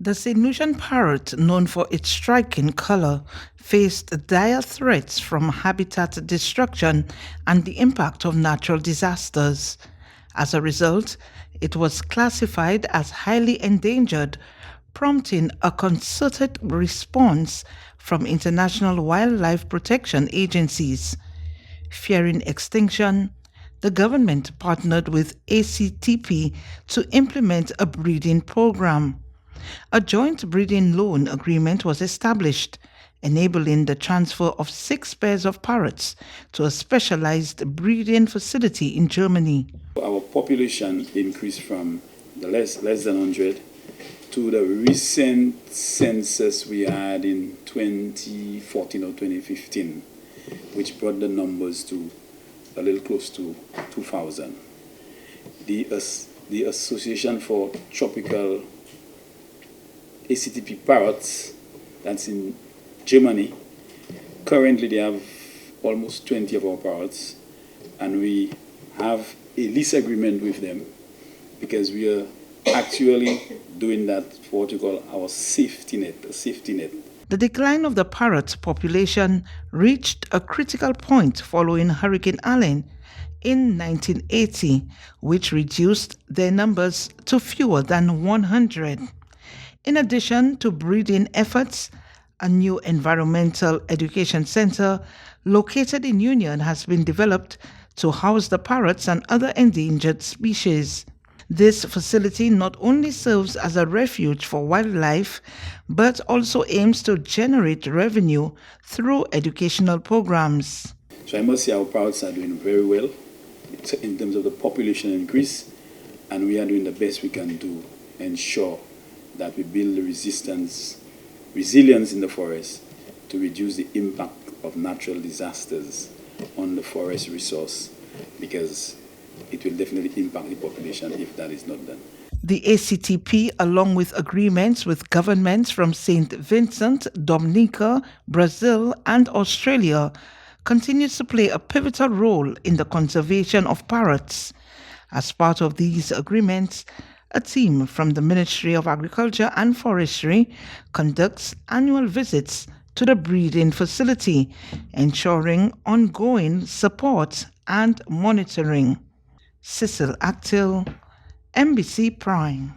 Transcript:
The St. Lucian parrot, known for its striking color, faced dire threats from habitat destruction and the impact of natural disasters. As a result, it was classified as highly endangered, prompting a concerted response from international wildlife protection agencies. Fearing extinction, the government partnered with ACTP to implement a breeding program. A joint breeding loan agreement was established, enabling the transfer of 6 pairs of parrots to a specialized breeding facility in Germany. Our population increased from the less than 100 to the recent census we had in 2014 or 2015, which brought the numbers to a little close to 2,000. The Association for Tropical ACTP Parrots, that's in Germany, currently they have almost 20 of our parrots, and we have a lease agreement with them because we are actually doing that for what you call our safety net, a safety net. The decline of the parrot population reached a critical point following Hurricane Allen in 1980, which reduced their numbers to fewer than 100. In addition to breeding efforts, a new environmental education center located in Union has been developed to house the parrots and other endangered species. This facility not only serves as a refuge for wildlife, but also aims to generate revenue through educational programs. So I must say our parrots are doing very well in terms of the population increase, and we are doing the best we can to ensure that we build the resilience in the forest to reduce the impact of natural disasters on the forest resource, because it will definitely impact the population if that is not done. The ACTP, along with agreements with governments from St. Vincent, Dominica, Brazil, and Australia, continues to play a pivotal role in the conservation of parrots. As part of these agreements, a team from the Ministry of Agriculture and Forestry conducts annual visits to the breeding facility, ensuring ongoing support and monitoring. Cecil Actil, NBC Prime.